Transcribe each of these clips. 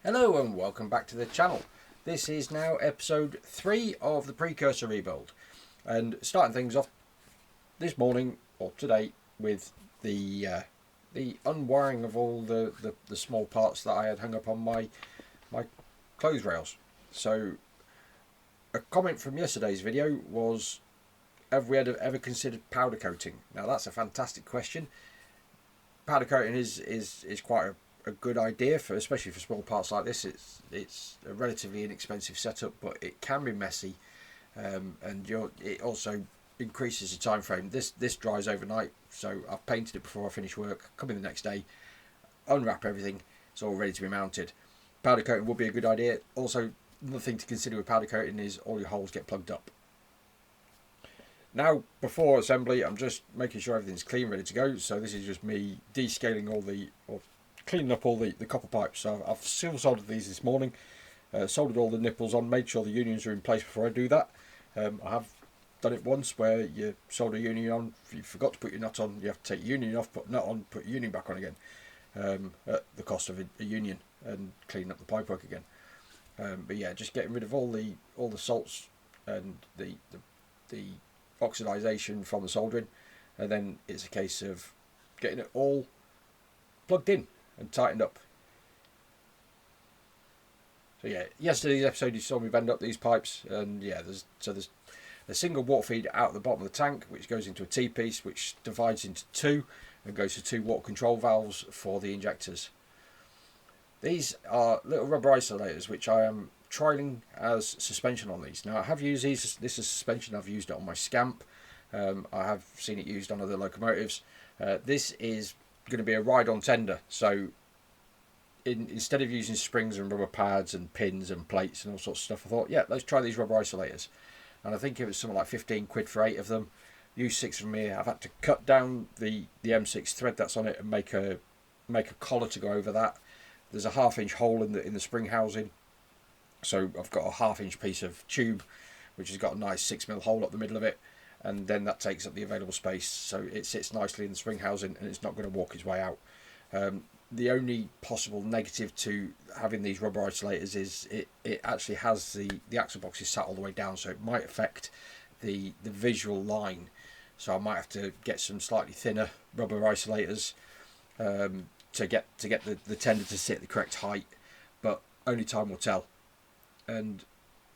Hello and welcome back to the channel. This is now episode 3 of the Precursor rebuild, and starting things off this morning or today with the unwiring of all the small parts that I had hung up on my clothes rails. So a comment from yesterday's video was, have we ever considered powder coating? Now that's a fantastic question. Powder coating is quite a good idea, for especially for small parts like this. It's a relatively inexpensive setup, but it can be messy, and it also increases the time frame. This dries overnight, so I've painted it before I finish work, come in the next day, unwrap everything, it's all ready to be mounted. Powder coating would be a good idea. Also, another thing to consider with powder coating is all your holes get plugged up. Now, before assembly, I'm just making sure everything's clean, ready to go. So this is just me descaling or cleaning up all the copper pipes. So I've silver soldered these this morning, soldered all the nipples on, made sure the unions are in place before I do that. I have done it once where you solder a union on, if you forgot to put your nut on, you have to take your union off, put nut on, put your union back on again, at the cost of a union, and clean up the pipework again. But yeah, just getting rid of all the salts and the oxidization from the soldering, and then it's a case of getting it all plugged in and tightened up. So yeah, yesterday's episode you saw me bend up these pipes, and yeah, there's a single water feed out the bottom of the tank, which goes into a T-piece, which divides into two and goes to two water control valves for the injectors. These are little rubber isolators which I am trialing as suspension on these. Now I have used these. This is suspension. I've used it on my Scamp. I have seen it used on other locomotives. This is going to be a ride-on tender. So instead of using springs and rubber pads and pins and plates and all sorts of stuff, I thought, yeah, let's try these rubber isolators. And I think it was something like 15 quid for 8 of them. Used 6 from here. I've had to cut down the M6 thread that's on it and make a collar to go over that. There's a 1/2 inch hole in the spring housing, so I've got a 1/2 inch piece of tube which has got a nice 6mm hole up the middle of it, and then that takes up the available space, so it sits nicely in the spring housing and it's not going to walk its way out. The only possible negative to having these rubber isolators is it actually has the axle box is sat all the way down, so it might affect the visual line, so I might have to get some slightly thinner rubber isolators to get the tender to sit the correct height, but only time will tell. And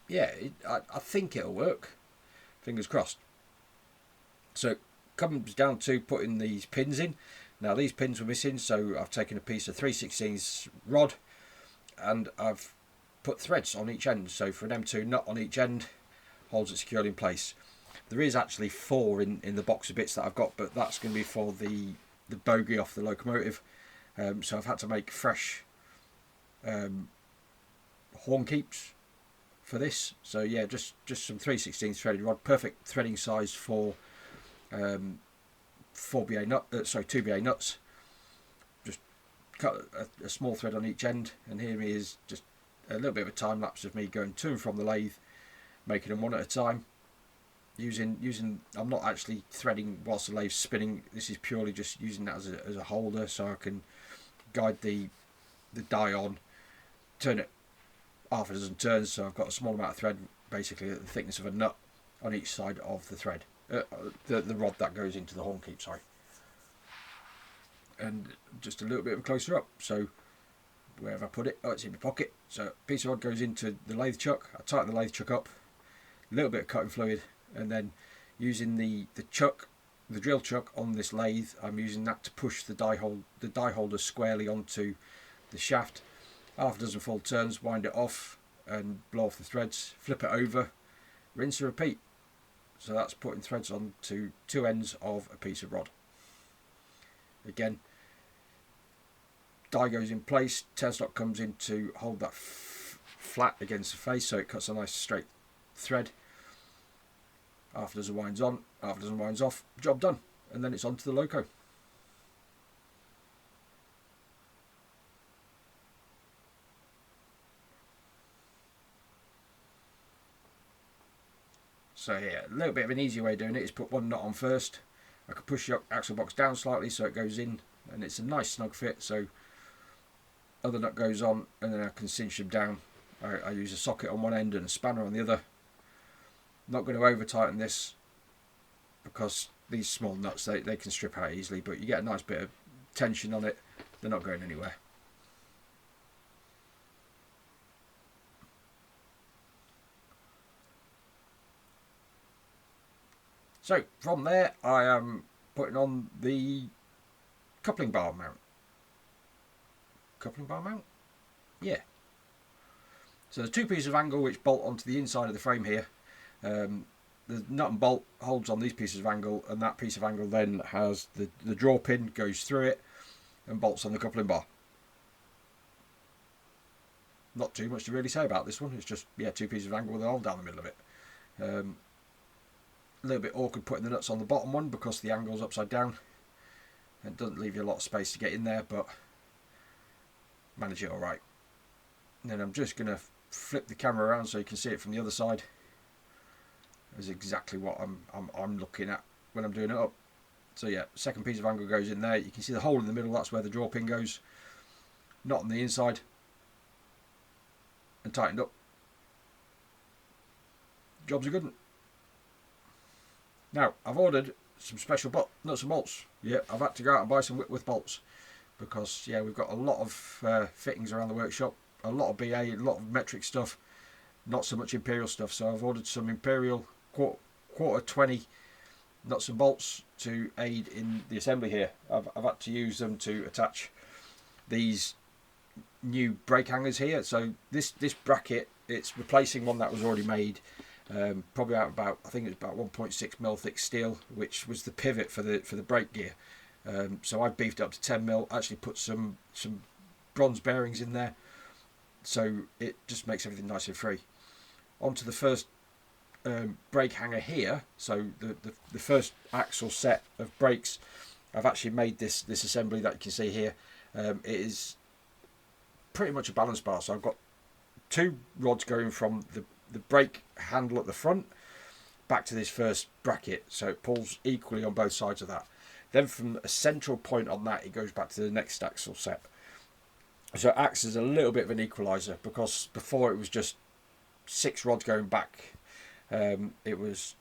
yeah, I think it'll work, fingers crossed. So it comes down to putting these pins in. Now these pins were missing, so I've taken a piece of 3/16 rod and I've put threads on each end, so for an M2 nut on each end holds it securely in place. There is actually 4 in the box of bits that I've got, but that's going to be for the bogie off the locomotive. So I've had to make fresh horn keeps for this. So yeah, just some 3/16 threaded rod, perfect threading size for 2BA nuts. Just cut a small thread on each end, and here is just a little bit of a time lapse of me going to and from the lathe, making them one at a time. Using I'm not actually threading whilst the lathe's spinning. This is purely just using that as a holder, so I can guide the die on, turn it 6 turns, so I've got a small amount of thread, basically the thickness of a nut on each side of the thread, the rod that goes into the horn keep, sorry. And just a little bit of a closer up, so where have I put it? Oh, it's in my pocket. So a piece of rod goes into the lathe chuck, I tighten the lathe chuck up, a little bit of cutting fluid, and then using the drill chuck on this lathe, I'm using that to push the die holder squarely onto the shaft. 6 full turns, wind it off and blow off the threads, flip it over, rinse and repeat. So that's putting threads onto 2 ends of a piece of rod. Again, die goes in place, tailstock comes in to hold that flat against the face, so it cuts a nice straight thread. 6 winds on, 6 winds off, job done, and then it's onto the loco. So yeah, a little bit of an easier way of doing it is put one nut on first. I could push the axle box down slightly so it goes in, and it's a nice snug fit, so other nut goes on, and then I can cinch them down. I use a socket on one end and a spanner on the other. Not going to over tighten this because these small nuts, they can strip out easily, but you get a nice bit of tension on it. They're not going anywhere. So from there I am putting on the coupling bar mount. Coupling bar mount? Yeah. So there's two pieces of angle which bolt onto the inside of the frame here. The nut and bolt holds on these pieces of angle, and that piece of angle then has the draw pin goes through it and bolts on the coupling bar. Not too much to really say about this one. It's just, yeah, two pieces of angle with a hole down the middle of it. A little bit awkward putting the nuts on the bottom one because the angle's upside down. It doesn't leave you a lot of space to get in there, but manage it all right. And then I'm just going to flip the camera around so you can see it from the other side. Is exactly what I'm looking at when I'm doing it up. So yeah, second piece of angle goes in there. You can see the hole in the middle. That's where the draw pin goes. Not on the inside. And tightened up. Job's a good one. Now I've ordered some special nuts and bolts. Yeah, I've had to go out and buy some Whitworth bolts because yeah, we've got a lot of fittings around the workshop. A lot of BA, a lot of metric stuff. Not so much Imperial stuff. So I've ordered some Imperial quarter 20 nuts and bolts to aid in the assembly here. I've had to use them to attach these new brake hangers here. So this bracket, it's replacing one that was already made, probably out about, I think it's about 1.6mm thick steel, which was the pivot for the brake gear. So I've beefed it up to 10mm. Actually put some bronze bearings in there, so it just makes everything nice and free. Onto the first brake hanger here. So the first axle set of brakes, I've actually made this assembly that you can see here. It is pretty much a balance bar. So I've got two rods going from the brake handle at the front back to this first bracket, so it pulls equally on both sides of that. Then from a central point on that, it goes back to the next axle set. So it acts as a little bit of an equalizer, because before it was just 6 rods going back. It was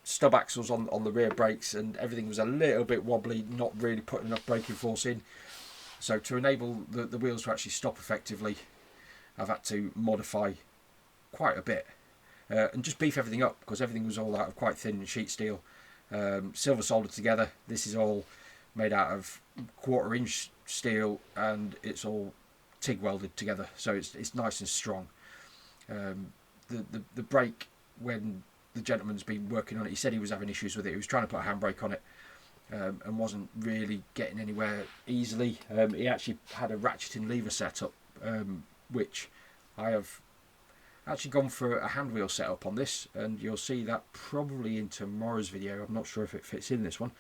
stub axles on the rear brakes, and everything was a little bit wobbly, not really putting enough braking force in. So to enable the wheels to actually stop effectively, I've had to modify quite a bit and just beef everything up, because everything was all out of quite thin sheet steel, silver soldered together. This is all made out of 1/4 inch steel, and it's all TIG welded together, so it's nice and strong. The brake, when the gentleman's been working on it, he said he was having issues with it. He was trying to put a handbrake on it and wasn't really getting anywhere easily. He actually had a ratcheting lever set up, which I have actually gone for a hand wheel setup on this, and you'll see that probably in tomorrow's video. I'm not sure if it fits in this one,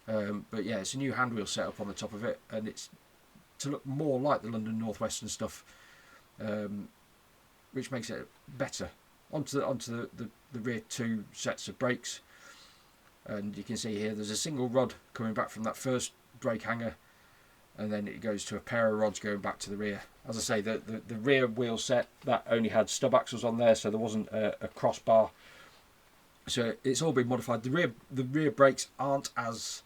but yeah, it's a new hand wheel setup on the top of it, and it's to look more like the London Northwestern stuff, which makes it better. Onto the rear 2 sets of brakes, and you can see here there's a single rod coming back from that first brake hanger, and then it goes to a pair of rods going back to the rear. As I say, the rear wheel set, that only had stub axles on there, so there wasn't a crossbar. So it's all been modified. The rear brakes aren't as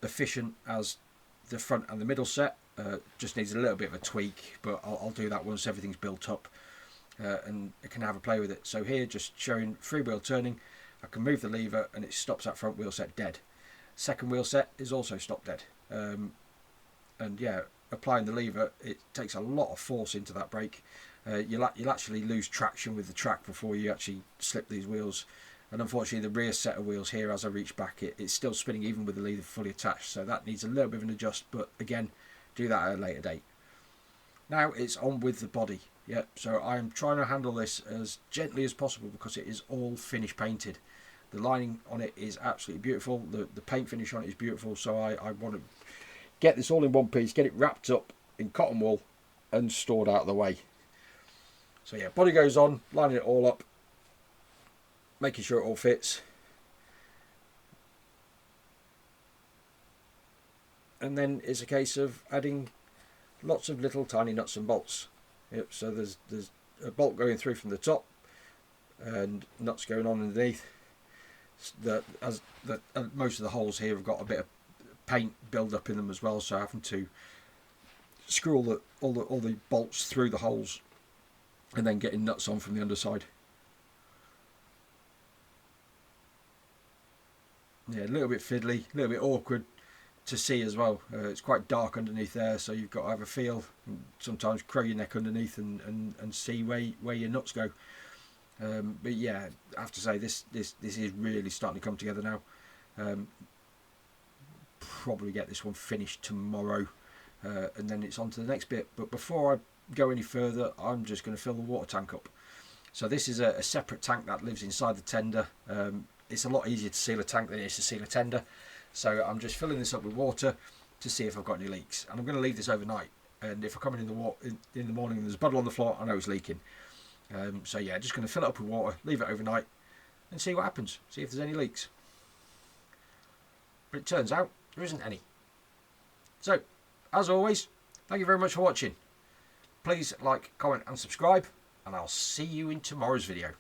efficient as the front and the middle set. Just needs a little bit of a tweak, but I'll do that once everything's built up, and I can have a play with it. So here, just showing freewheel turning, I can move the lever and it stops that front wheel set dead. Second wheel set is also stopped dead. And yeah, applying the lever, it takes a lot of force into that brake. You'll actually lose traction with the track before you actually slip these wheels. And unfortunately, the rear set of wheels here, as I reach back, it's still spinning even with the lever fully attached. So that needs a little bit of an adjust, but again, do that at a later date. Now it's on with the body. Yep, so I'm trying to handle this as gently as possible, because it is all finish painted. The lining on it is absolutely beautiful. The paint finish on it is beautiful. So I want to get this all in one piece, get it wrapped up in cotton wool and stored out of the way. So yeah, body goes on, lining it all up, making sure it all fits. And then it's a case of adding lots of little tiny nuts and bolts. Yep, so there's a bolt going through from the top and nuts going on underneath. Most of the holes here have got a bit of paint build up in them as well, so having to screw all the bolts through the holes and then getting nuts on from the underside. Yeah, a little bit fiddly, a little bit awkward to see as well. It's quite dark underneath there, so you've got to have a feel, and sometimes crow your neck underneath and see where your nuts go. But yeah, I have to say this is really starting to come together now. Probably get this one finished tomorrow, and then it's on to the next bit. But before I go any further, I'm just going to fill the water tank up. So this is a separate tank that lives inside the tender. It's a lot easier to seal a tank than it is to seal a tender. So I'm just filling this up with water to see if I've got any leaks. And I'm going to leave this overnight. And if I come in the morning and there's a puddle on the floor, I know it's leaking. So yeah, just going to fill it up with water, leave it overnight, and see what happens. See if there's any leaks. But it turns out there isn't any. So, as always, thank you very much for watching. Please like, comment and subscribe, and I'll see you in tomorrow's video.